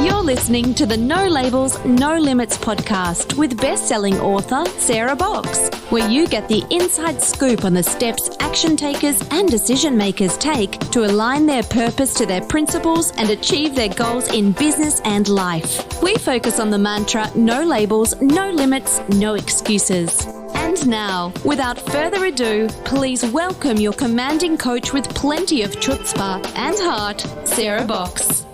You're listening to the No Labels, No Limits podcast with best-selling author Sarah Box, where you get the inside scoop on the steps action takers and decision makers take to align their purpose to their principles and achieve their goals in business and life. We focus on the mantra, no labels, no limits, no excuses. And now, without further ado, please welcome your commanding coach with plenty of chutzpah and heart, Sarah Box.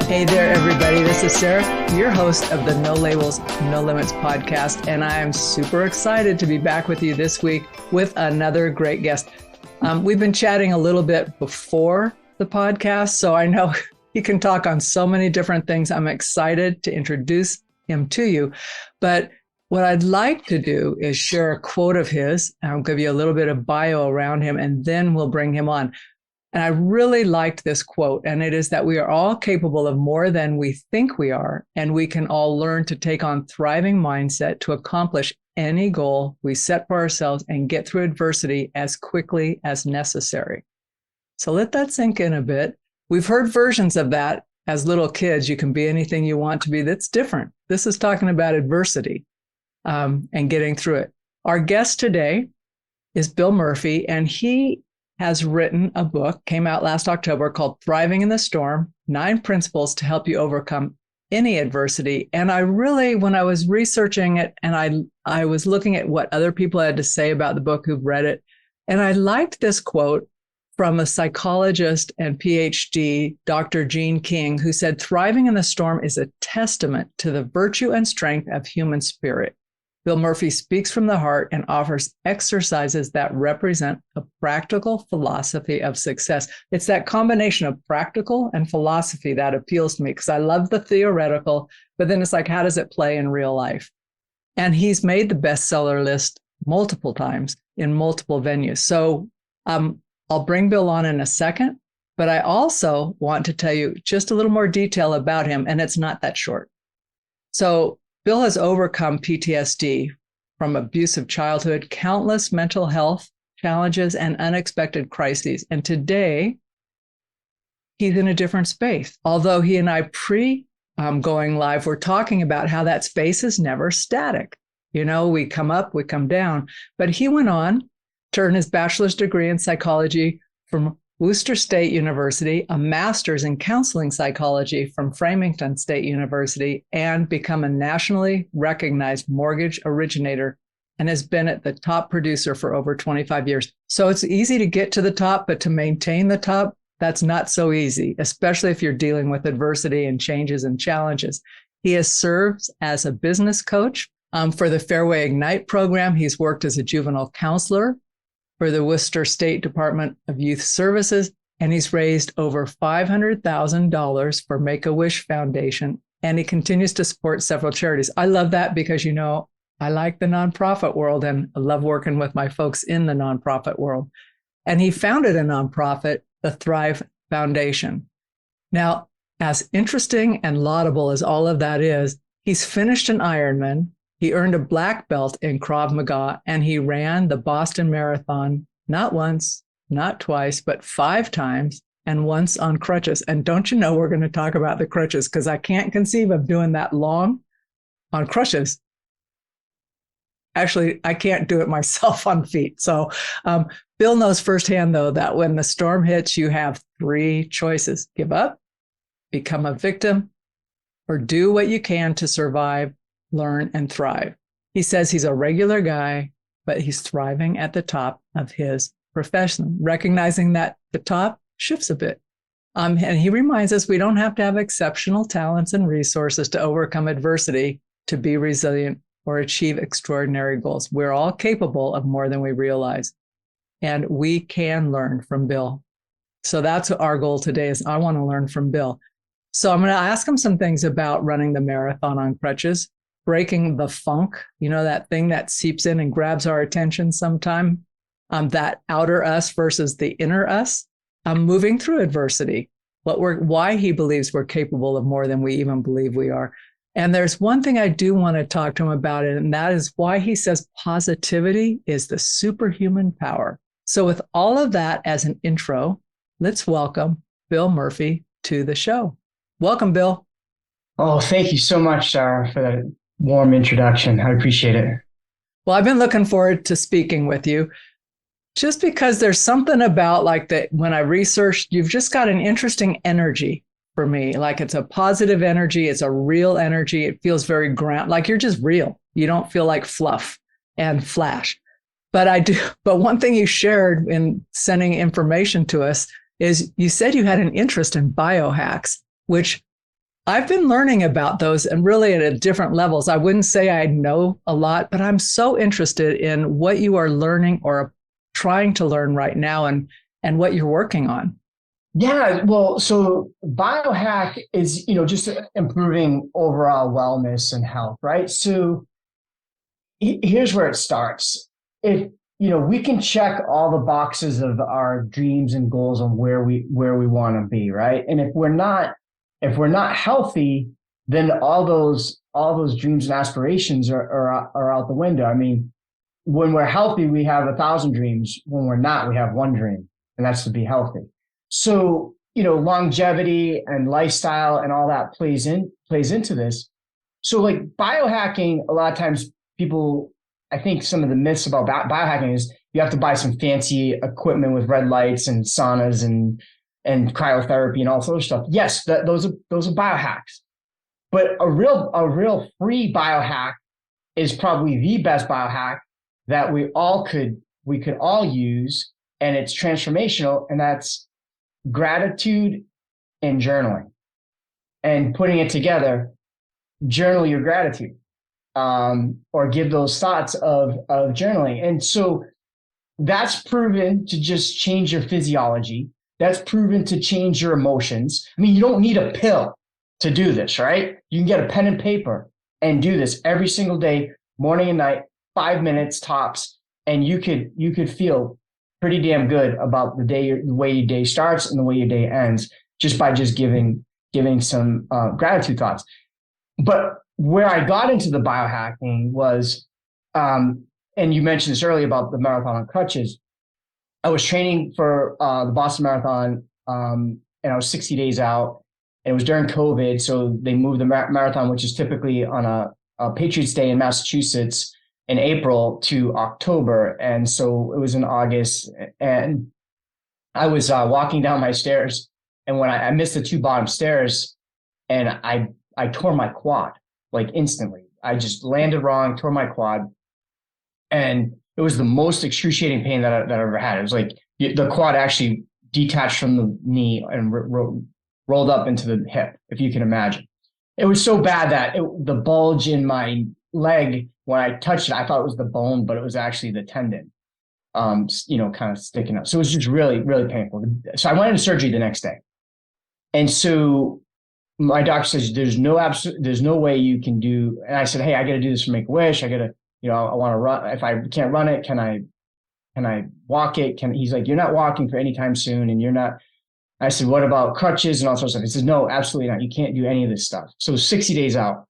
Hey there, everybody. This is Sarah, your host of the No Labels, No Limits podcast, and I am super excited to be back with you this week with another great guest. We've been chatting a little bit before the podcast, so I know he can talk on so many different things. I'm excited to introduce him to you, but what I'd like to do is share a quote of his. I'll give you a little bit of bio around him, and then we'll bring him on. And I really liked this quote, and it is that we are all capable of more than we think we are, and we can all learn to take on thriving mindset to accomplish any goal we set for ourselves and get through adversity as quickly as necessary. So let that sink in a bit. We've heard versions of that as little kids. You can be anything you want to be. That's different. This is talking about adversity and getting through it. Our guest today is Bill Murphy, and he has written a book, came out last October, called Thriving in the Storm, 9 Principles to Help You Overcome Any Adversity. And I really, when I was researching it and I was looking at what other people had to say about the book who've read it, and I liked this quote from a psychologist and PhD, Dr. Gene King, who said, "Thriving in the storm is a testament to the virtue and strength of human spirit." Bill Murphy speaks from the heart and offers exercises that represent a practical philosophy of success. It's that combination of practical and philosophy that appeals to me, because I love the theoretical, but then it's like, how does it play in real life? And he's made the bestseller list multiple times in multiple venues. So I'll bring Bill on in a second, but I also want to tell you just a little more detail about him, and it's not that short. So Bill has overcome PTSD from abusive childhood, countless mental health challenges, and unexpected crises. And today, he's in a different space. Although he and I going live, we're talking about how that space is never static. You know, we come up, we come down. But he went on to earn his bachelor's degree in psychology from Worcester State University, a master's in counseling psychology from Framingham State University, and become a nationally recognized mortgage originator, and has been at the top producer for over 25 years. So it's easy to get to the top, but to maintain the top, that's not so easy, especially if you're dealing with adversity and changes and challenges. He has served as a business coach for the Fairway Ignite program. He's worked as a juvenile counselor for the Worcester State Department of Youth Services, and he's raised over $500,000 for Make-A-Wish Foundation, and he continues to support several charities. I love that because, you know, I like the nonprofit world and I love working with my folks in the nonprofit world. And he founded a nonprofit, the Thrive Foundation. Now, as interesting and laudable as all of that is, he's finished an Ironman. He earned a black belt in Krav Maga, and he ran the Boston Marathon not once, not twice, but 5 times, and once on crutches. And don't you know, we're going to talk about the crutches, because I can't conceive of doing that long on crutches. Actually, I can't do it myself on feet. So Bill knows firsthand, though, that when the storm hits, you have 3 choices: give up, become a victim, or do what you can to survive, learn, and thrive. He says he's a regular guy, but he's thriving at the top of his profession, recognizing that the top shifts a bit. And he reminds us we don't have to have exceptional talents and resources to overcome adversity, to be resilient, or achieve extraordinary goals. We're all capable of more than we realize, and we can learn from Bill. So that's our goal today, is I want to learn from Bill. So I'm going to ask him some things about running the marathon on crutches, breaking the funk, you know, that thing that seeps in and grabs our attention sometime, that outer us versus the inner us, moving through adversity, why he believes we're capable of more than we even believe we are. And there's one thing I do want to talk to him about, and that is why he says positivity is the superhuman power. So with all of that as an intro, let's welcome Bill Murphy to the show. Welcome, Bill. Oh, thank you so much, Sarah, for that warm introduction. I appreciate it. Well, I've been looking forward to speaking with you just because there's something about like that when I researched, you've just got an interesting energy for me. Like it's a positive energy, it's a real energy. It feels very ground, like you're just real. You don't feel like fluff and flash. But I do, but one thing you shared in sending information to us is you said you had an interest in biohacks, which I've been learning about those and really at different levels. I wouldn't say I know a lot, but I'm so interested in what you are learning or trying to learn right now and what you're working on. Yeah, well, so biohack is, just improving overall wellness and health, right? So here's where it starts. If, we can check all the boxes of our dreams and goals on where we want to be, right? And if we're not healthy, then all those dreams and aspirations are out the window. I mean, when we're healthy, we have 1,000 dreams. When we're not, we have one dream, and that's to be healthy. So, longevity and lifestyle and all that plays into this. So like biohacking, a lot of times people, I think some of the myths about biohacking is you have to buy some fancy equipment with red lights and saunas and cryotherapy and all sorts of stuff. Yes, those are biohacks, but a real free biohack is probably the best biohack that we could all use, and it's transformational, and that's gratitude and journaling. And putting it together, journal your gratitude, or give those thoughts of journaling. And so that's proven to just change your physiology. That's proven to change your emotions. I mean, you don't need a pill to do this, right? You can get a pen and paper and do this every single day, morning and night, 5 minutes tops, and you could feel pretty damn good about the way your day starts and the way your day ends, just by just giving some gratitude thoughts. But where I got into the biohacking was, and you mentioned this earlier about the marathon on crutches. I was training for the Boston Marathon, and I was 60 days out. And it was during COVID, so they moved the marathon, which is typically on a Patriots Day in Massachusetts, in April to October. And so it was in August, and I was walking down my stairs, and when I missed the two bottom stairs, and I tore my quad like instantly. I just landed wrong, tore my quad, and it was the most excruciating pain that I've ever had. It was like the quad actually detached from the knee and rolled up into the hip, if you can imagine. It was so bad that the bulge in my leg, when I touched it, I thought it was the bone, but it was actually the tendon, kind of sticking up. So it was just really, really painful. So I went into surgery the next day. And so my doctor says, there's no way you can do. And I said, hey, I got to do this for Make-A-Wish. I got to, I want to run. If I can't run it, can I walk it? He's like, you're not walking for any time soon. And you're not. I said, what about crutches and all sorts of stuff? He says, no, absolutely not. You can't do any of this stuff. So 60 days out.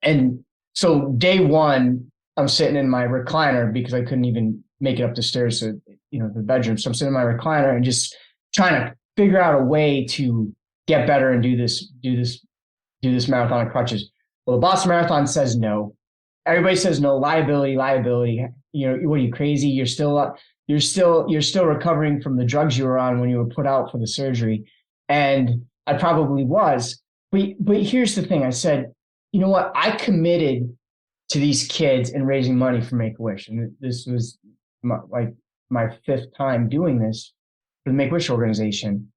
And so day one, I'm sitting in my recliner because I couldn't even make it up the stairs to, the bedroom. So I'm sitting in my recliner and just trying to figure out a way to get better and do this marathon on crutches. Well, the Boston Marathon says no. Everybody says no. Liability. What are you, crazy? You're still recovering from the drugs you were on when you were put out for the surgery. And I probably was. But here's the thing. I said, you know what? I committed to these kids and raising money for Make-A-Wish. And this was my fifth time doing this for the Make-A-Wish organization.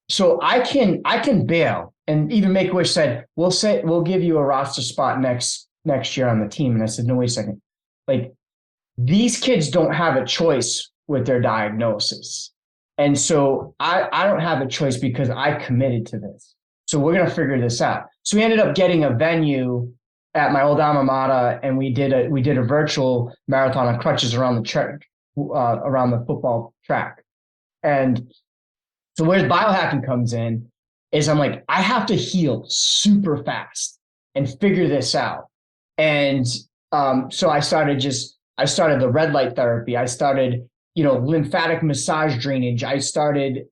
So I can bail. And even Make-A-Wish said, we'll give you a roster spot next year on the team. And I said, no, wait a second. Like, these kids don't have a choice with their diagnosis. And so I don't have a choice because I committed to this. So we're going to figure this out. So we ended up getting a venue at my old alma mater, and we did a virtual marathon on crutches around the track, around the football track. And so where biohacking comes in is I'm like, I have to heal super fast and figure this out. And so I started the red light therapy. I started, lymphatic massage drainage. I started,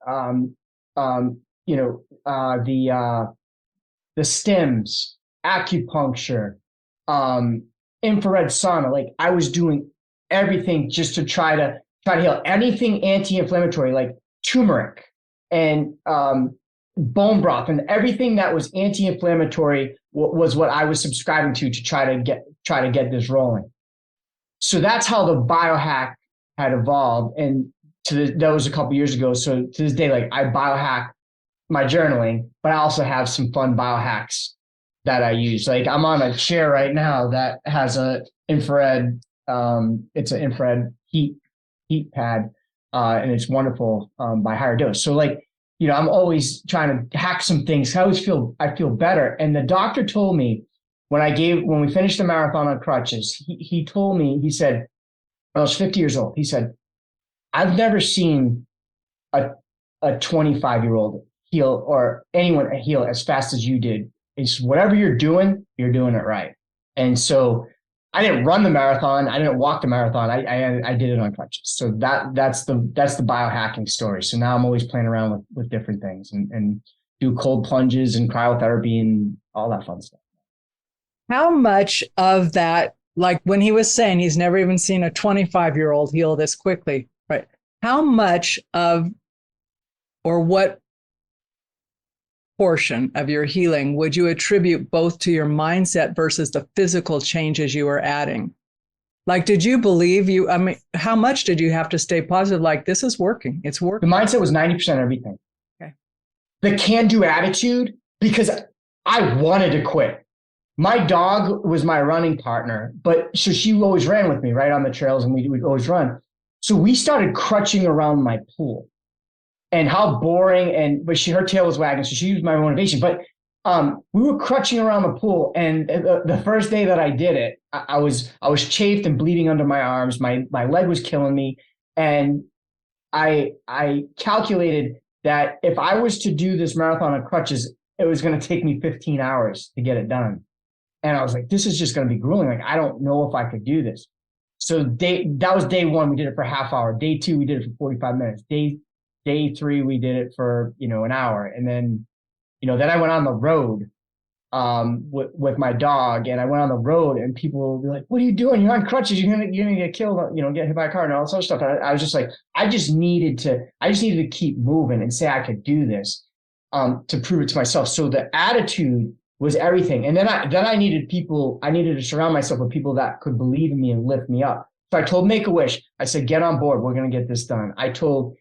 the stims, acupuncture, infrared sauna. Like I was doing everything just to try to heal. Anything anti-inflammatory, like turmeric and bone broth, and everything that was anti-inflammatory was what I was subscribing to try to get this rolling. So that's how the biohack had evolved, and that was a couple years ago. So to this day, like I biohack my journaling, but I also have some fun biohacks that I use. Like I'm on a chair right now that has a infrared, it's an infrared heat pad, and it's wonderful by Higher Dose. So like, you know, I'm always trying to hack some things. I feel better. And the doctor told me when we finished the marathon on crutches, he told me, he said, I was 50 years old. He said, I've never seen a 25-year-old heal, or anyone heal as fast as you did. It's whatever you're doing it right. And so I didn't run the marathon. I didn't walk the marathon. I did it on crutches. So that's the biohacking story. So now I'm always playing around with different things and do cold plunges and cryotherapy and all that fun stuff. How much of that, like when he was saying he's never even seen a 25-year-old heal this quickly, right? How much of, or what portion of your healing would you attribute both to your mindset versus the physical changes you were adding? Like, did you believe how much did you have to stay positive? Like, this is working. It's working. The mindset was 90% everything. Okay. The can-do attitude, because I wanted to quit. My dog was my running partner, but so she always ran with me right on the trails, and we'd always run. So we started crutching around my pool. And how boring, but her tail was wagging, so she was my motivation. But we were crutching around the pool, and the first day that I did it, I was chafed and bleeding under my arms. My leg was killing me, and I calculated that if I was to do this marathon on crutches, it was going to take me 15 hours to get it done. And I was like, this is just going to be grueling. Like, I don't know if I could do this. So that was day one. We did it for a half hour. Day two, we did it for 45 minutes. Day three, we did it for, an hour. And then, then I went on the road with my dog, and I went on the road, and people would be like, what are you doing? You're on crutches. You're gonna get killed, get hit by a car and all this other stuff. And I was just like, I just needed to keep moving and say I could do this to prove it to myself. So the attitude was everything. And then I needed to surround myself with people that could believe in me and lift me up. So I told Make-A-Wish, I said, get on board. We're going to get this done. I told,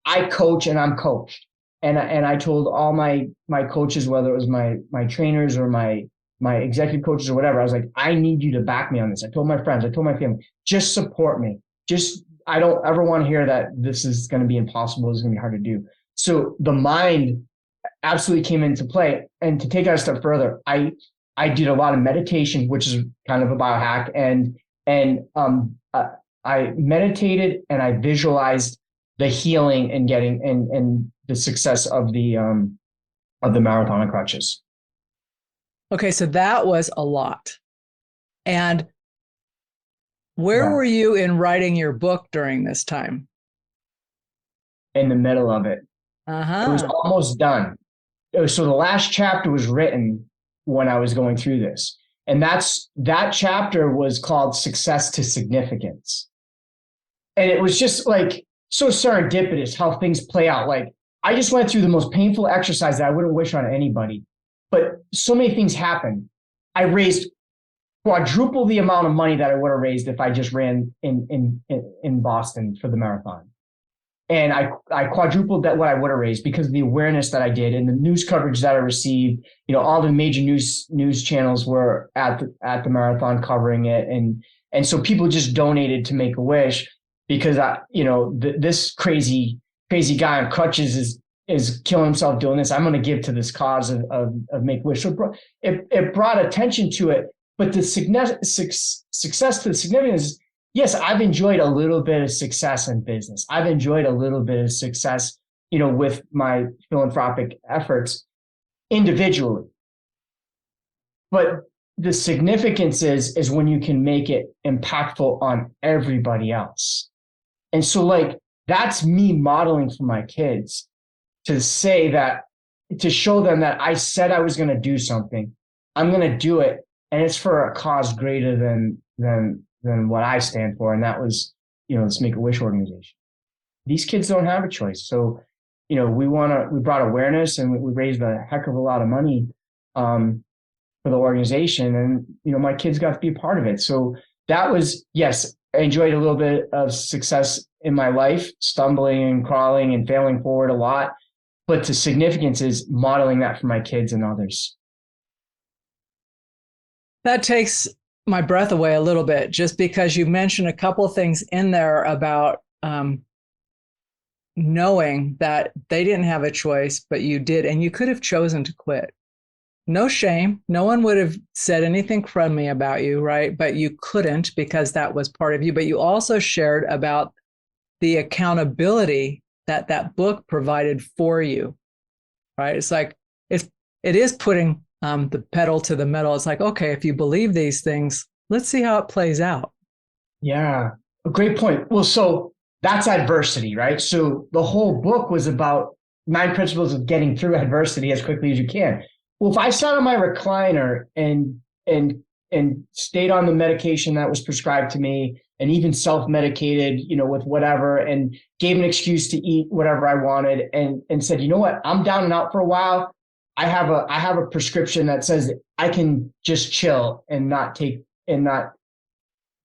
I coach and I'm coached. And I told all my coaches, whether it was my trainers or my executive coaches or whatever, I was like, I need you to back me on this. I told my friends, I told my family, just support me. I don't ever want to hear that this is going to be impossible. It's going to be hard to do. So the mind absolutely came into play. And to take it a step further, I did a lot of meditation, which is kind of a biohack. And I meditated and I visualized the healing and getting and the success of the marathon on crutches. Okay, so that was a lot. And where were you in writing your book during this time? In the middle of it. It was almost done. So the last chapter was written when I was going through this. And that chapter was called Success to Significance. And it was just like so serendipitous how things play out. Like I just went through the most painful exercise that I wouldn't wish on anybody, but so many things happened. I raised quadruple the amount of money that I would have raised if I just ran in Boston for the marathon. And I quadrupled that what I would have raised because of the awareness that I did and the news coverage that I received. All the major news channels were at the marathon covering it, and so people just donated to Make-A-Wish because this crazy guy on crutches is killing himself doing this. I'm going to give to this cause of Make-A-Wish. So it brought attention to it, but the success to the significance. Yes, I've enjoyed a little bit of success in business. I've enjoyed a little bit of success, with my philanthropic efforts individually. But the significance is when you can make it impactful on everybody else. And so that's me modeling for my kids to say that, to show them that I said I was going to do something. I'm going to do it. And it's for a cause greater than what I stand for. And that was, this Make-A-Wish organization. These kids don't have a choice. So, we brought awareness, and we raised a heck of a lot of money for the organization. And, my kids got to be a part of it. So that was, yes, I enjoyed a little bit of success in my life, stumbling and crawling and failing forward a lot. But the significance is modeling that for my kids and others. That takes my breath away a little bit, just because you mentioned a couple of things in there about knowing that they didn't have a choice, but you did, and you could have chosen to quit. No shame. No one would have said anything crummy about you, right? But you couldn't, because that was part of you. But you also shared about the accountability that that book provided for you, right? It's like, it is putting the pedal to the metal. It's like, okay, if you believe these things, let's see how it plays out. Yeah, a great point. Well, so that's adversity, right? So the whole book was about 9 principles of getting through adversity as quickly as you can. Well, if I sat on my recliner and stayed on the medication that was prescribed to me, and even self-medicated, with whatever, and gave an excuse to eat whatever I wanted, and said, you know what, I'm down and out for a while. I have a prescription that says I can just chill and not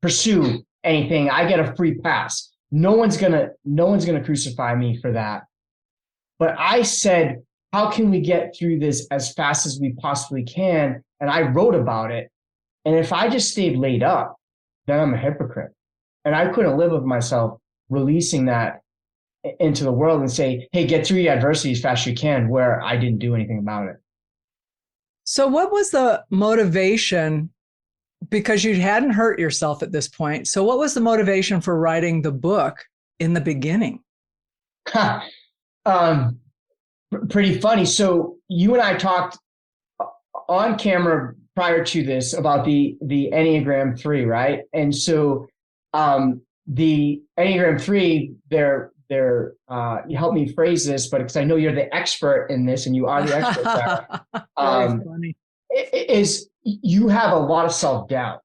pursue anything. I get a free pass. No one's gonna crucify me for that. But I said, how can we get through this as fast as we possibly can? And I wrote about it. And if I just stayed laid up, then I'm a hypocrite. And I couldn't live with myself releasing that into the world and say, hey, get through your adversity as fast as you can, where I didn't do anything about it. So what was the motivation? Because you hadn't hurt yourself at this point. So what was the motivation for writing the book in the beginning? Pretty funny. So you and I talked on camera prior to this about the Enneagram 3, right? And so the Enneagram 3, you help me phrase this, but because I know you're the expert in this, and you are the expert, Sarah. Funny. Is you have a lot of self-doubt,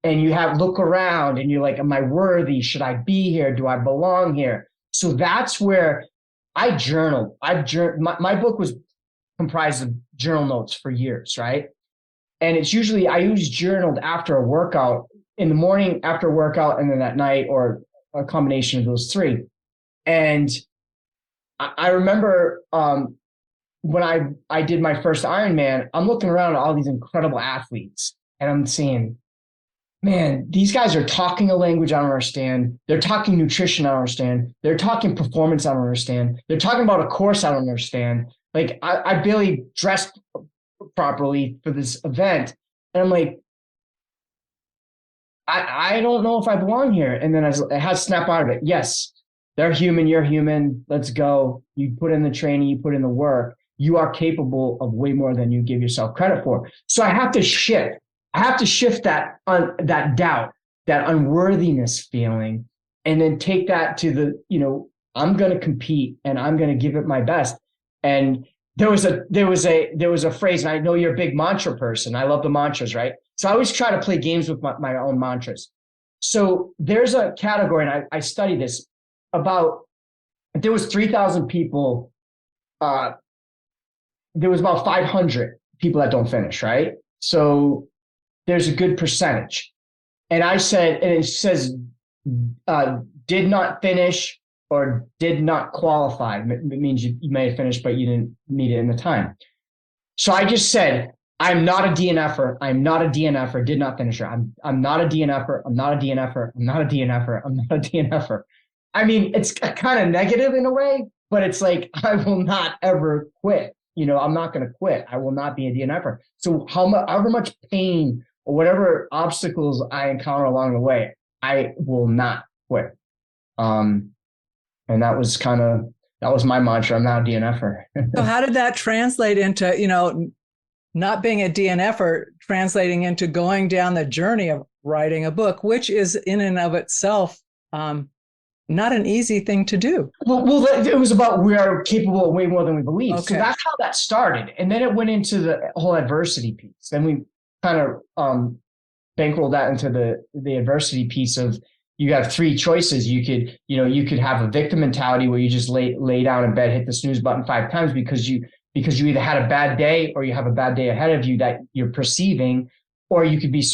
and you look around and you're like, am I worthy? Should I be here? Do I belong here? So that's where I journaled. My book was comprised of journal notes for years, right? And it's usually, I always journaled after a workout, in the morning after a workout, and then at night, or a combination of those three. And I remember when I did my first Ironman, I'm looking around at all these incredible athletes, and I'm saying, man, these guys are talking a language I don't understand. They're talking nutrition I don't understand. They're talking performance I don't understand. They're talking about a course I don't understand. Like, I barely dressed properly for this event. And I'm like, I don't know if I belong here. And then I had to snap out of it. Yes, they're human. You're human. Let's go. You put in the training. You put in the work. You are capable of way more than you give yourself credit for. So I have to shift. I have to shift that doubt, that unworthiness feeling, and then take that to the, I'm going to compete and I'm going to give it my best. And there was a phrase, and I know you're a big mantra person. I love the mantras, right? So I always try to play games with my own mantras. So there's a category, and I study this, about, if there was 3,000 people, there was about 500 people that don't finish, right? So there's a good percentage. And I said, and it says, did not finish or did not qualify. It means you may have finished, but you didn't meet it in the time. So I just said, I'm not a DNFer. I'm not a DNFer. Did not finish. I'm not a DNFer. I'm not a DNFer. I'm not a DNFer. I'm not a DNFer. I mean, it's kind of negative in a way, but it's like, I will not ever quit. I'm not going to quit. I will not be a DNFer. So however much pain or whatever obstacles I encounter along the way, I will not quit. And that was my mantra. I'm not a DNFer. So how did that translate into, not being a DNFer, translating into going down the journey of writing a book, which is in and of itself not an easy thing to do. Well, it was about we are capable of way more than we believe. Okay. So that's how that started. And then it went into the whole adversity piece. Then we kind of bankrolled that into the adversity piece of you have three choices. You could have a victim mentality where you just lay down in bed, hit the snooze button 5 times because you either had a bad day or you have a bad day ahead of you that you're perceiving, or you could be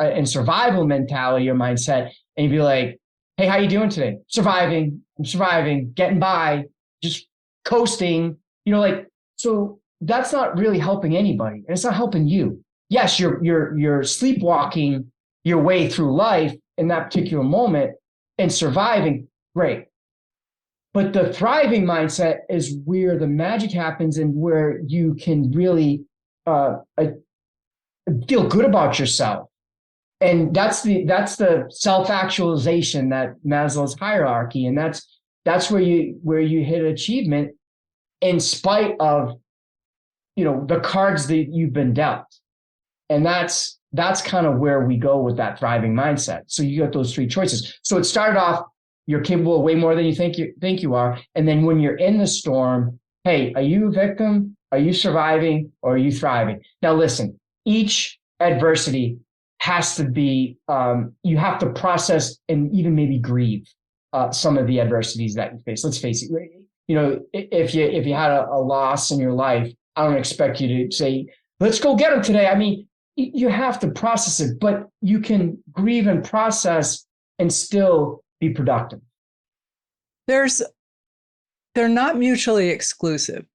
in survival mentality or mindset and you'd be like, hey, how you doing today? Surviving. I'm surviving, getting by, just coasting, so that's not really helping anybody. And it's not helping you. Yes, you're sleepwalking your way through life in that particular moment and surviving. Great. But the thriving mindset is where the magic happens and where you can really feel good about yourself. And that's the self-actualization, that Maslow's hierarchy. And that's where you hit achievement in spite of, the cards that you've been dealt. And that's kind of where we go with that thriving mindset. So you got those three choices. So it started off, you're capable of way more than you think you are. And then when you're in the storm, hey, are you a victim? Are you surviving? Or are you thriving? Now listen, each adversity has to be, you have to process and even maybe grieve some of the adversities that you face. Let's face it, if you had a loss in your life, I don't expect you to say, let's go get them today. I mean, you have to process it, but you can grieve and process and still be productive. They're not mutually exclusive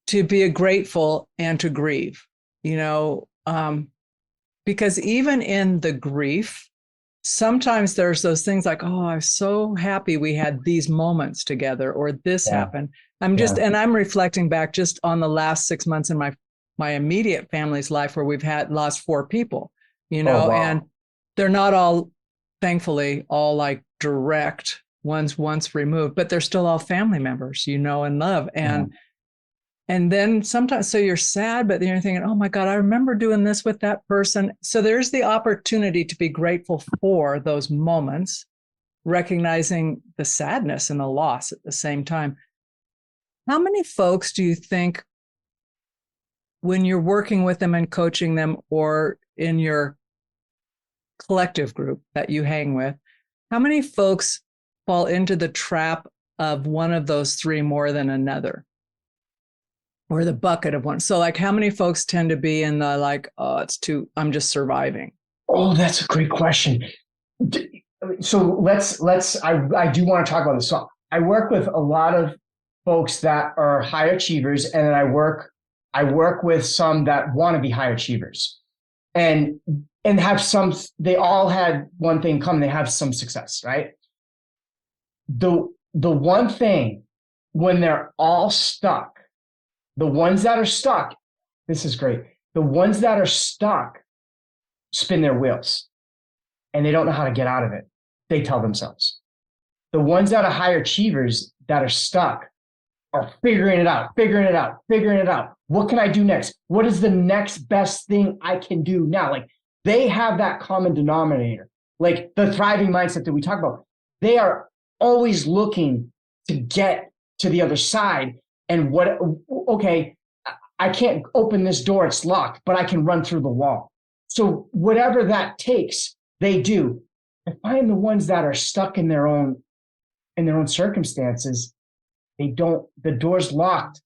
to be grateful and to grieve, because even in the grief, sometimes there's those things like, oh, I'm so happy we had these moments together, or this happened. And I'm reflecting back just on the last 6 months in my immediate family's life where we've lost 4 people, and they're not all, thankfully, all like direct ones once removed, but they're still all family members, and love. And then sometimes, so you're sad, but then you're thinking, oh my God, I remember doing this with that person. So there's the opportunity to be grateful for those moments, recognizing the sadness and the loss at the same time. How many folks do you think, when you're working with them and coaching them, or in your collective group that you hang with, how many folks fall into the trap of one of those 3 more than another? Or the bucket of one. So like, how many folks tend to be in the like, oh, I'm just surviving? Oh, that's a great question. So I do want to talk about this. So I work with a lot of folks that are high achievers, and then I work with some that want to be high achievers and have they all had one thing in common. They have some success, right? The one thing, when they're all stuck, the ones that are stuck, this is great. The ones that are stuck spin their wheels and they don't know how to get out of it. They tell themselves. The ones that are high achievers that are stuck are figuring it out. What can I do next? What is the next best thing I can do now? Like, they have that common denominator, like the thriving mindset that we talk about. They are always looking to get to the other side. And okay, I can't open this door, it's locked, but I can run through the wall. So whatever that takes, they do. I find the ones that are stuck in their own circumstances, the door's locked.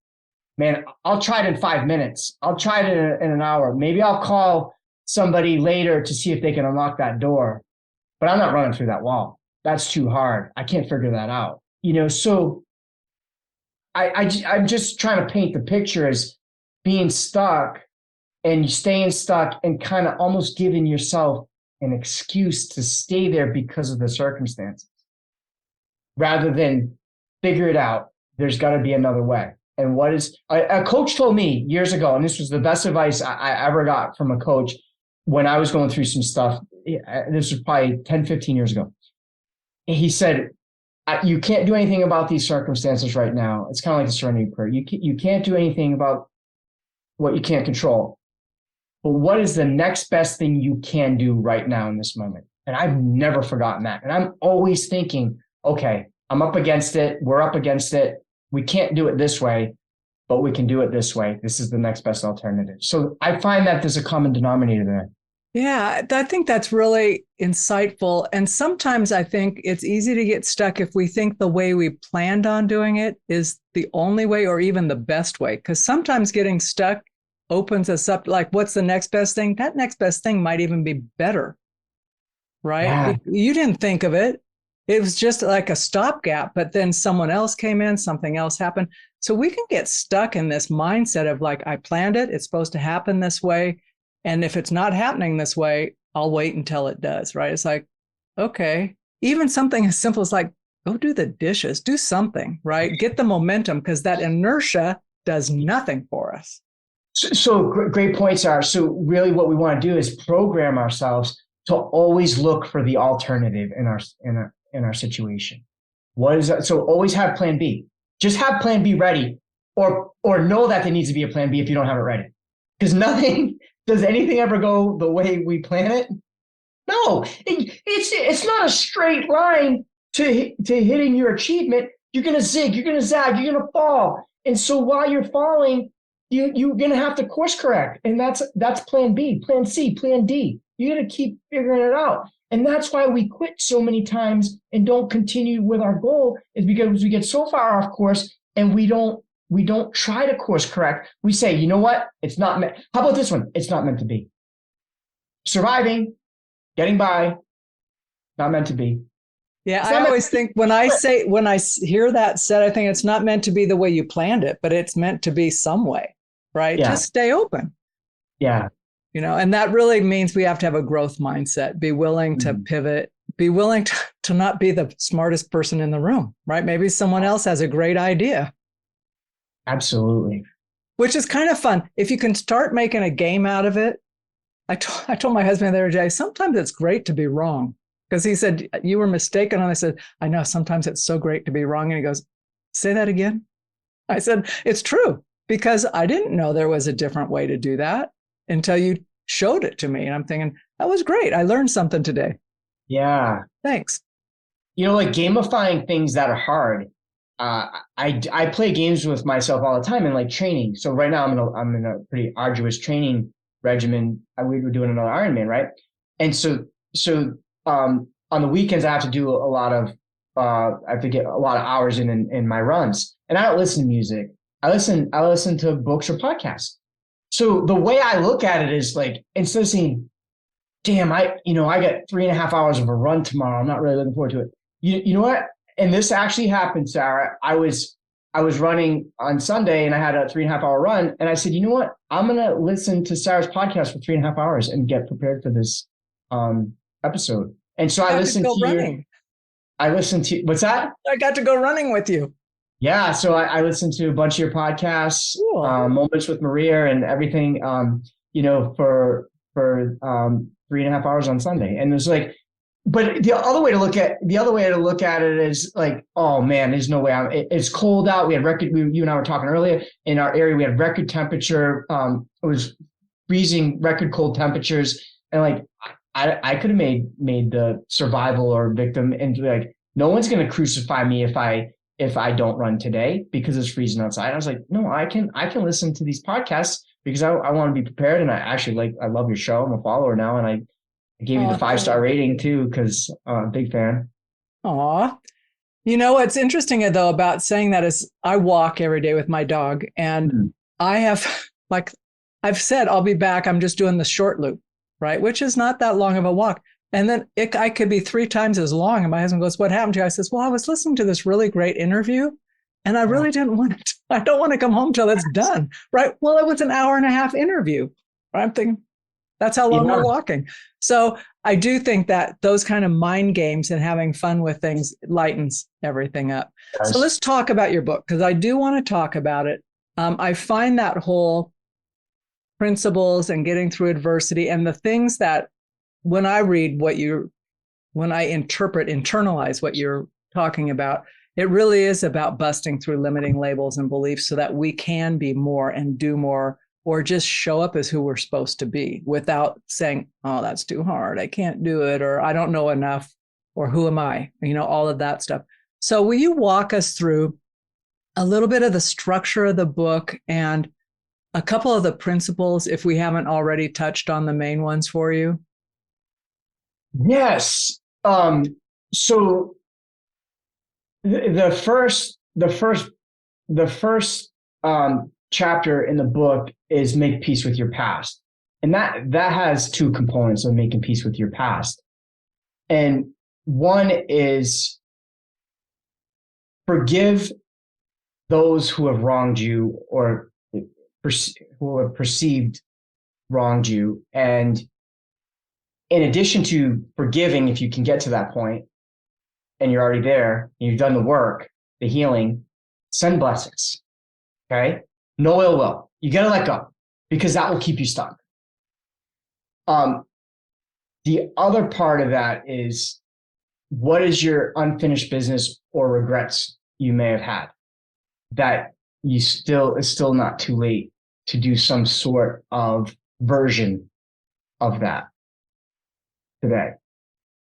Man, I'll try it in 5 minutes. I'll try it in an hour. Maybe I'll call somebody later to see if they can unlock that door, but I'm not running through that wall. That's too hard. I can't figure that out. So I'm just trying to paint the picture as being stuck and staying stuck and kind of almost giving yourself an excuse to stay there because of the circumstances, rather than figure it out. There's got to be another way. And a coach told me years ago, and this was the best advice I ever got from a coach when I was going through some stuff. This was probably 10, 15 years ago. He said, you can't do anything about these circumstances right now. It's kind of like the serenity prayer. You can't do anything about what you can't control. But what is the next best thing you can do right now in this moment? And I've never forgotten that. And I'm always thinking okay, I'm up against it. We're up against it. We can't do it this way, but we can do it this way. This is the next best alternative. So I find that there's a common denominator there. Yeah, I think that's really insightful. And sometimes I think it's easy to get stuck if we think the way we planned on doing it is the only way or even the best way. Because sometimes getting stuck opens us up like, what's the next best thing? That next best thing might even be better, right? Yeah. You didn't think of it. It was just like a stopgap, but then someone else came in, something else happened. So we can get stuck in this mindset of like, I planned it. It's supposed to happen this way. And if it's not happening this way, I'll wait until it does, right? It's like, okay, even something as simple as like, go do the dishes, do something, right? Get the momentum, because that inertia does nothing for us. So great points are, so really what we want to do is program ourselves to always look for the alternative in our situation. What is that? So always have plan B. Just have plan B ready, or know that there needs to be a plan B if you don't have it ready. Because does anything ever go the way we plan it? No, it's not a straight line to hitting your achievement. You're going to zig, you're going to zag, you're going to fall. And so while you're falling, you're going to have to course correct. And that's plan B, plan C, plan D. You got to keep figuring it out. And that's why we quit so many times and don't continue with our goal, is because we get so far off course and we don't try to course correct. We say, you know what? It's not meant. How about this one? It's not meant to be. Surviving, getting by, not meant to be. Yeah, I always think when I hear that said, I think it's not meant to be the way you planned it, but it's meant to be some way, right? Yeah. Just stay open. Yeah. And that really means we have to have a growth mindset, be willing to pivot, be willing to not be the smartest person in the room, right? Maybe someone else has a great idea. Absolutely. Which is kind of fun. If you can start making a game out of it. I told my husband the other day, sometimes it's great to be wrong. Because he said, you were mistaken. And I said, I know, sometimes it's so great to be wrong. And he goes, say that again. I said, it's true, because I didn't know there was a different way to do that until you showed it to me. And I'm thinking, that was great. I learned something today. Yeah. Thanks. Like gamifying things that are hard. I play games with myself all the time and like training. So right now I'm in a pretty arduous training regimen. We were doing another Ironman, right? And so on the weekends I have to do a lot of I have to get a lot of hours in my runs, and I don't listen to music. I listen to books or podcasts. So the way I look at it is like, instead of saying, damn, I got 3.5 hours of a run tomorrow, I'm not really looking forward to it. You know what? And this actually happened, Sarah. I was running on Sunday and I had a 3.5 hour run. And I said, you know what? I'm going to listen to Sarah's podcast for 3.5 hours and get prepared for this episode. And so I listened to what's that? I got to go running with you. Yeah. So I listened to a bunch of your podcasts, cool. Moments with Maria and everything, for 3.5 hours on Sunday. And it was like, but the other way to look at it is like, oh man, there's no way. It's cold out. We had you and I were talking earlier in our area. We had record temperature. It was freezing, record cold temperatures. And like, I could have made the survival or victim into like, no one's going to crucify me if I don't run today because it's freezing outside. I was like, no, I can listen to these podcasts because I want to be prepared. And I love your show. I'm a follower now. And I gave you the 5-star rating too, because I'm a big fan. Aw. What's interesting though about saying that is I walk every day with my dog, and I have, like I've said, I'll be back. I'm just doing the short loop, right? Which is not that long of a walk. And then I could be 3 times as long. And my husband goes, what happened to you? I says, well, I was listening to this really great interview and I really didn't want it. I don't want to come home till it's done. Right. Well, it was an 1.5 hour interview. Right? I'm thinking that's how long we're walking. So I do think that those kind of mind games and having fun with things lightens everything up. Yes. So let's talk about your book, because I do want to talk about it. I find that whole principles and getting through adversity and the things that when I internalize what you're talking about, it really is about busting through limiting labels and beliefs so that we can be more and do more, or just show up as who we're supposed to be without saying, oh, that's too hard, I can't do it, or I don't know enough. or who am I? All of that stuff. So will you walk us through a little bit of the structure of the book and a couple of the principles, if we haven't already touched on the main ones for you? Yes. So the first chapter in the book is make peace with your past. And that has two components of making peace with your past. And one is forgive those who have wronged you or who have perceived wronged you. And in addition to forgiving, if you can get to that point and you're already there, you've done the work, the healing, send blessings. Okay. No ill will. You got to let go because that will keep you stuck. The other part of that is, what is your unfinished business or regrets you may have had that it's still not too late to do some sort of version of that today.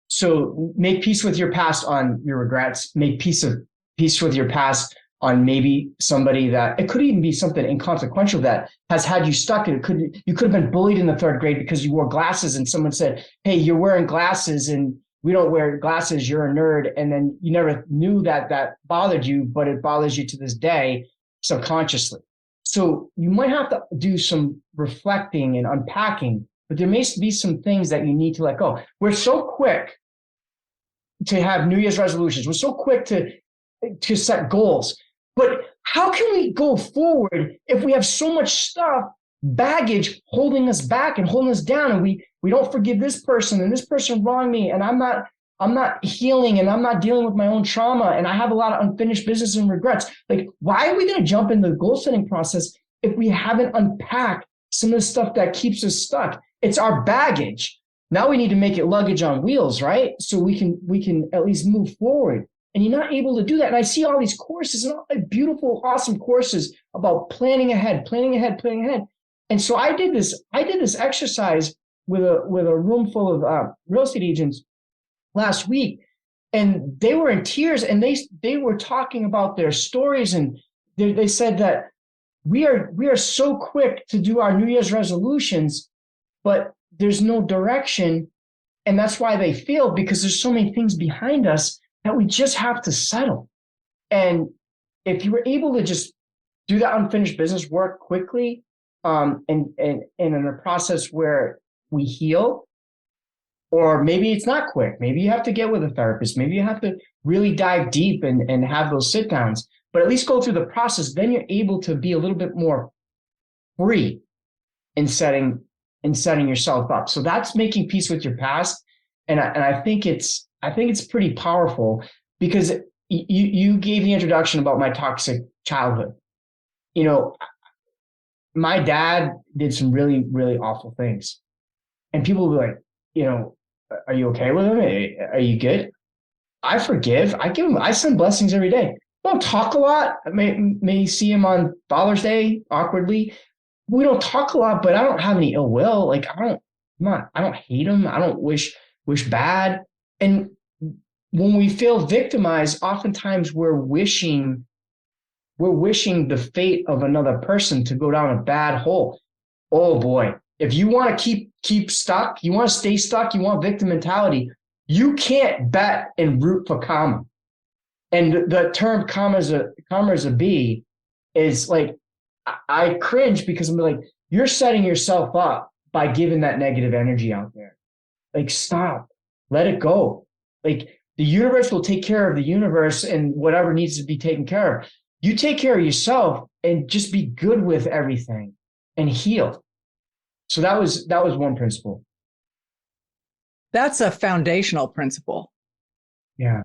So make peace with your past on your regrets, make peace with your past on maybe somebody that, it could even be something inconsequential that has had you stuck. You could have been bullied in the third grade because you wore glasses and someone said, hey, you're wearing glasses and we don't wear glasses, you're a nerd. And then you never knew that bothered you, but it bothers you to this day subconsciously. So you might have to do some reflecting and unpacking, but there may be some things that you need to let go. We're so quick to have New Year's resolutions. We're so quick to set goals. But how can we go forward if we have so much stuff, baggage holding us back and holding us down, and we don't forgive this person and this person wronged me, and I'm not healing and I'm not dealing with my own trauma and I have a lot of unfinished business and regrets. Like, why are we going to jump in the goal setting process if we haven't unpacked some of the stuff that keeps us stuck? It's our baggage. Now we need to make it luggage on wheels, right? So we can at least move forward. And you're not able to do that. And I see all these courses and all beautiful, awesome courses about planning ahead. And so I did this exercise with a room full of real estate agents last week, and they were in tears, and they were talking about their stories, and they said that we are so quick to do our New Year's resolutions, but there's no direction, and that's why they failed, because there's so many things behind us that we just have to settle. And if you were able to just do that unfinished business work quickly, and in a process where we heal, or maybe it's not quick, maybe you have to get with a therapist, maybe you have to really dive deep and have those sit downs, but at least go through the process, then you're able to be a little bit more free in setting yourself up. So that's making peace with your past. And I think it's pretty powerful, because you gave the introduction about my toxic childhood. My dad did some really, really awful things, and people will be like, are you okay with him? Are you good? I forgive. I send blessings every day. Don't talk a lot. I may see him on Father's Day awkwardly. We don't talk a lot, but I don't have any ill will. Like, I don't hate him. I don't wish bad. And when we feel victimized, oftentimes we're wishing the fate of another person to go down a bad hole. Oh boy. If you want to keep stuck, you want to stay stuck, you want victim mentality, you can't bet and root for karma. And the term karma is a bee is like, I cringe, because I'm like, you're setting yourself up by giving that negative energy out there. Like, stop, let it go. Like, the universe will take care of the universe and whatever needs to be taken care of. You take care of yourself and just be good with everything and heal. So that was one principle. That's a foundational principle. Yeah.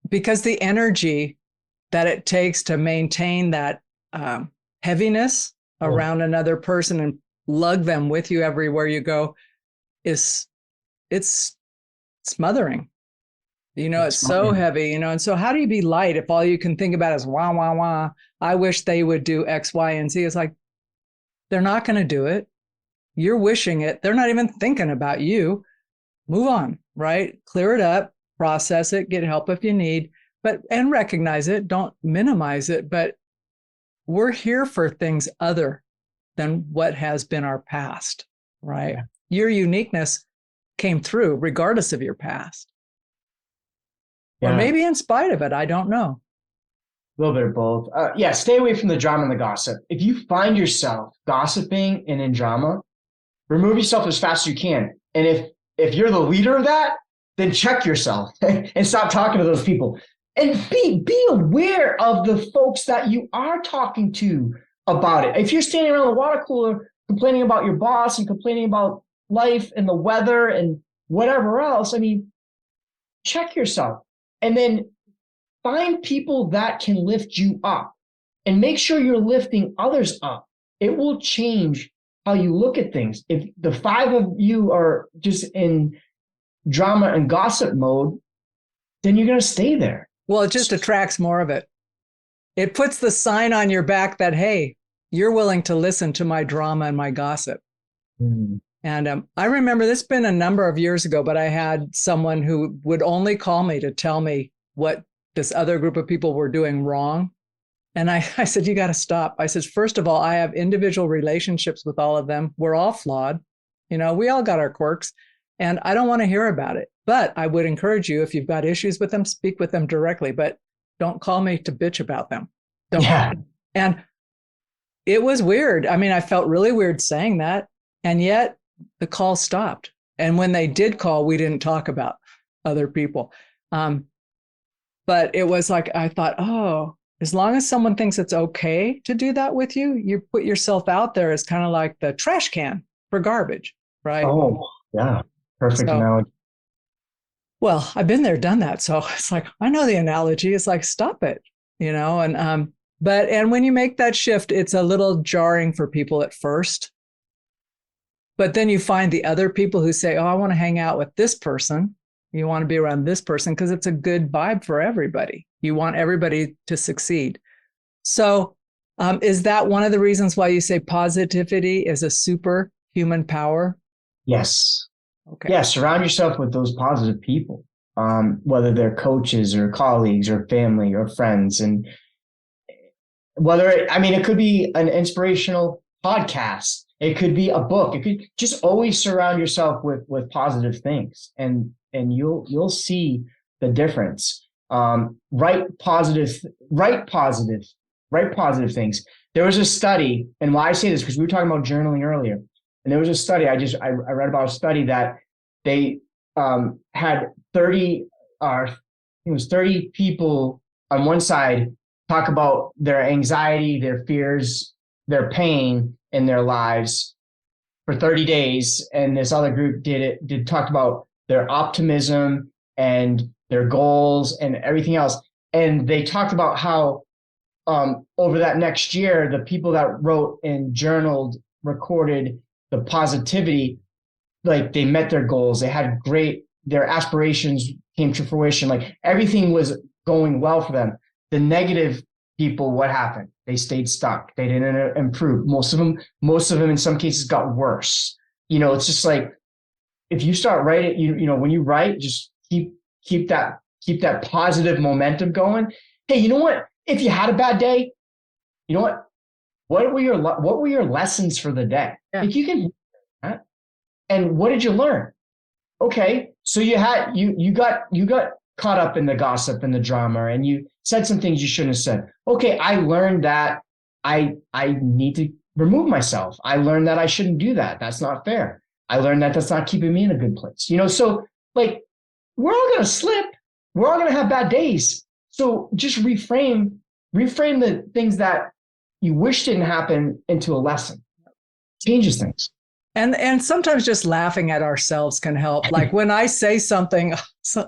Because the energy that it takes to maintain that heaviness around another person and lug them with you everywhere you go it's smothering. It's so heavy, and so how do you be light if all you can think about is wah, wah, wah, I wish they would do X, Y, and Z? It's like, they're not going to do it. You're wishing it. They're not even thinking about you. Move on, right? Clear it up. process it, get help if you need, and recognize it, don't minimize it, but we're here for things other than what has been our past, right? Yeah. Your uniqueness came through regardless of your past. Yeah. Or maybe in spite of it, I don't know. A little bit of both. Stay away from the drama and the gossip. If you find yourself gossiping and in drama, remove yourself as fast as you can. And if you're the leader of that, then check yourself and stop talking to those people. And be aware of the folks that you are talking to about it. If you're standing around the water cooler complaining about your boss and complaining about life and the weather and whatever else, I mean, check yourself. And then find people that can lift you up and make sure you're lifting others up. It will change how you look at things. If the 5 of you are just in drama and gossip mode, then you're going to stay there. Well, it just attracts more of it. It puts the sign on your back that, hey, you're willing to listen to my drama and my gossip. Mm. And I remember this been a number of years ago, but I had someone who would only call me to tell me what this other group of people were doing wrong. And I said, you got to stop. I said, first of all, I have individual relationships with all of them. We're all flawed. We all got our quirks, and I don't want to hear about it. But I would encourage you, if you've got issues with them, speak with them directly, but don't call me to bitch about them. Don't. Yeah. And it was weird. I mean, I felt really weird saying that. And yet the call stopped. And when they did call, we didn't talk about other people. But it was like, I thought, oh, as long as someone thinks it's okay to do that with you, you put yourself out there as kind of like the trash can for garbage, right? Oh, yeah. Perfect analogy. Well, I've been there, done that. So it's like, I know the analogy. It's like, stop it, and when you make that shift, it's a little jarring for people at first. But then you find the other people who say, oh, I want to hang out with this person. You want to be around this person because it's a good vibe for everybody. You want everybody to succeed. So is that one of the reasons why you say positivity is a superhuman power? Yes. Okay. Yeah, surround yourself with those positive people, whether they're coaches or colleagues or family or friends. And it could be an inspirational podcast. It could be a book. It could just always surround yourself with positive things, and you'll see the difference. Write positive things. There was a study, and why I say this, because we were talking about journaling earlier, and there was a study, I read about a study that they had 30 people on one side talk about their anxiety, their fears, their pain in their lives for 30 days. And this other group talked about their optimism and their goals and everything else. And they talked about how over that next year, the people that wrote and journaled, recorded the positivity, like they met their goals. They had their aspirations came to fruition. Like everything was going well for them. The negative people, what happened? They stayed stuck. They didn't improve. Most of them in some cases got worse. It's just like, if you start writing, when you write, just keep that positive momentum going. Hey, you know what? If you had a bad day, you know what were your lessons for the day? Yeah. Like you can, and what did you learn? Okay, so you got caught up in the gossip and the drama, and you said some things you shouldn't have said. Okay, I learned that I need to remove myself. I learned that I shouldn't do that. That's not fair. I learned that that's not keeping me in a good place. So like we're all gonna slip. We're all gonna have bad days. So just reframe the things that you wish didn't happen into a lesson. Changes things. And sometimes just laughing at ourselves can help. Like when I say something,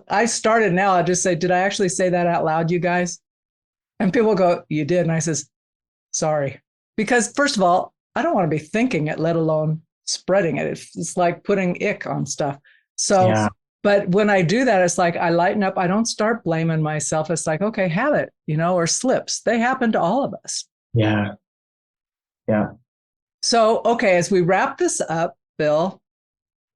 I started now, I just say, did I actually say that out loud, you guys? And people go, you did. And I says, sorry. Because first of all, I don't want to be thinking it, let alone spreading it. It's like putting ick on stuff. So, yeah. But when I do that, it's like I lighten up. I don't start blaming myself. It's like, okay, have it, or slips. They happen to all of us. Yeah. Yeah. So, okay, as we wrap this up, Bill,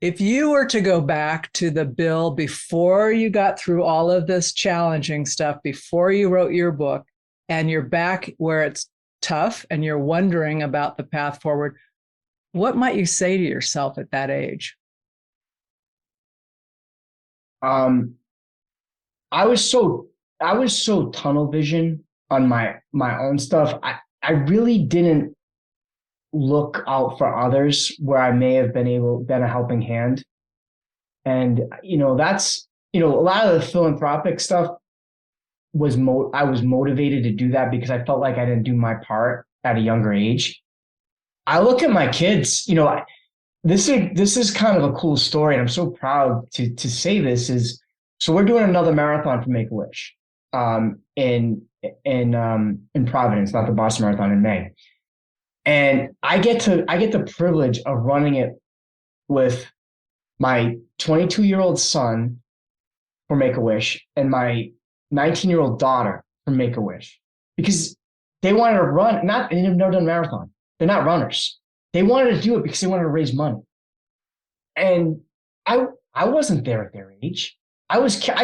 If you were to go back to the Bill before you got through all of this challenging stuff, before you wrote your book, and you're back where it's tough and you're wondering about the path forward, what might you say to yourself at that age? I was so tunnel vision on my own stuff. I really didn't look out for others where I may have been a helping hand. And, that's, a lot of the philanthropic stuff I was motivated to do that because I felt like I didn't do my part at a younger age. I look at my kids, this is kind of a cool story. And I'm so proud to say this is, so we're doing another marathon for Make-A-Wish, in Providence, not the Boston Marathon, in May. And I get the privilege of running it with my 22-year-old son for Make-A-Wish and my 19-year-old daughter for Make-A-Wish, because they wanted to run. They've never done a marathon. They're not runners. They wanted to do it because they wanted to raise money. And I wasn't there at their age. I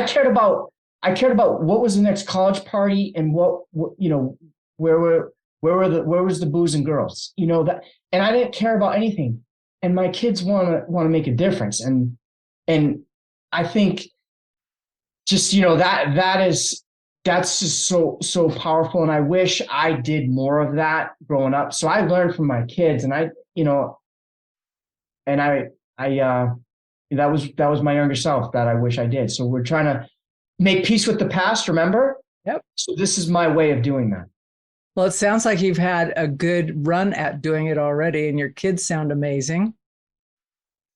cared about what was the next college party and where was the booze and girls, that, and I didn't care about anything. And my kids want to make a difference. And I think just, that's just so powerful. And I wish I did more of that growing up. So I learned from my kids, and that was my younger self that I wish I did. So we're trying to make peace with the past, remember? Yep. So this is my way of doing that. Well, it sounds like you've had a good run at doing it already, and your kids sound amazing,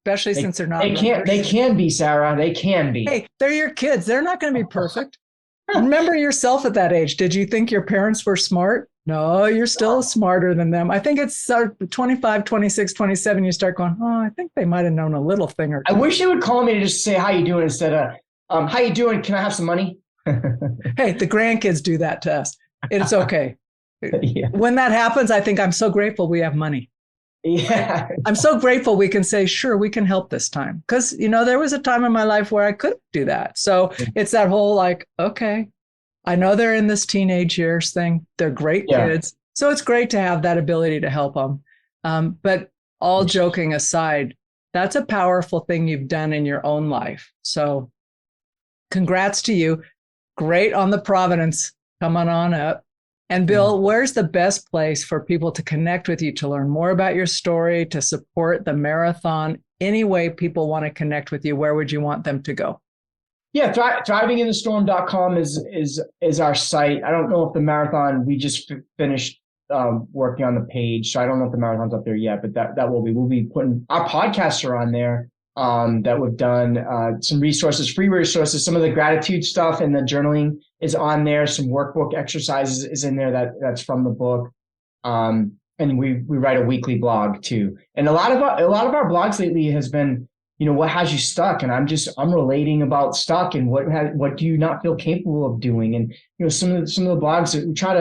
especially since they're not. They can be, Sarah. They can be. Hey, they're your kids. They're not going to be perfect. Remember yourself at that age. Did you think your parents were smart? No, you're still smarter than them. I think it's 25, 26, 27. You start going, oh, I think they might have known a little thing or two. I wish they would call me to just say, how you doing? Instead of, how you doing? Can I have some money? Hey, the grandkids do that to us. It's okay. Yeah. When that happens, I think I'm so grateful we have money. Yeah. I'm so grateful we can say, sure, we can help this time. Because, there was a time in my life where I couldn't do that. So it's that whole okay, I know they're in this teenage years thing. They're great kids. So it's great to have that ability to help them. But all joking aside, that's a powerful thing you've done in your own life. So congrats to you. Great on the Providence coming on up. And Bill, where's the best place for people to connect with you, to learn more about your story, to support the marathon? Any way people want to connect with you, where would you want them to go? Yeah, thrivinginthestorm.com is our site. I don't know if the marathon, we just finished working on the page, so I don't know if the marathon's up there yet, but that will be. We'll be putting our podcasts are on there. That we've done some resources, free resources, some of the gratitude stuff and the journaling is on there. Some workbook exercises is in there that's from the book. And we write a weekly blog too. And a lot of our blogs lately has been, what has you stuck? And I'm relating about stuck and what do you not feel capable of doing? And, some of the blogs that we try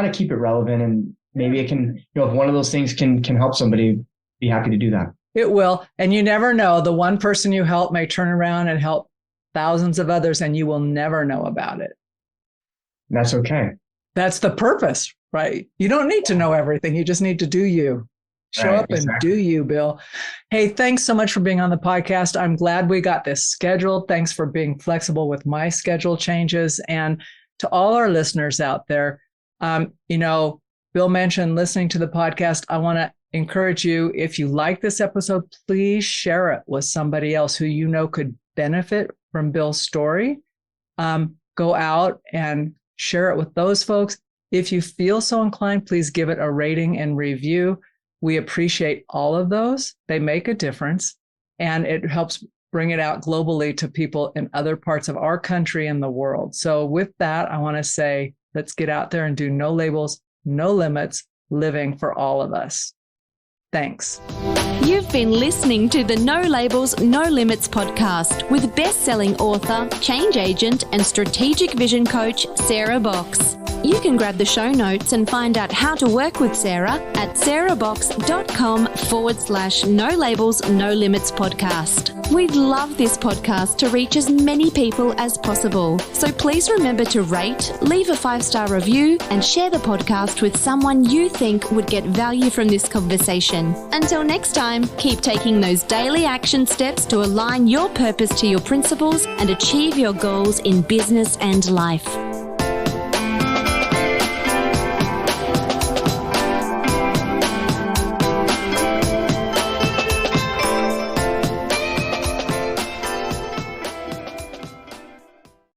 to keep it relevant, and maybe it can, if one of those things can help somebody, be happy to do that. It will. And you never know. The one person you help may turn around and help thousands of others, and you will never know about it. That's okay. That's the purpose, right? You don't need to know everything. You just need to do you. Show up and do you, Bill. Hey, thanks so much for being on the podcast. I'm glad we got this scheduled. Thanks for being flexible with my schedule changes. And to all our listeners out there, Bill mentioned listening to the podcast. I want to encourage you, if you like this episode, please share it with somebody else who could benefit from Bill's story. Go out and share it with those folks. If you feel so inclined, please give it a rating and review. We appreciate all of those. They make a difference, and it helps bring it out globally to people in other parts of our country and the world. So with that, I want to say, let's get out there and do no labels, no limits, living for all of us. Thanks. You've been listening to the No Labels, No Limits podcast with best-selling author, change agent, and strategic vision coach, Sarah Box. You can grab the show notes and find out how to work with Sarah at sarahbox.com/no labels, no limits podcast. We'd love this podcast to reach as many people as possible. So please remember to rate, leave a 5-star review, and share the podcast with someone you think would get value from this conversation. Until next time, keep taking those daily action steps to align your purpose to your principles and achieve your goals in business and life.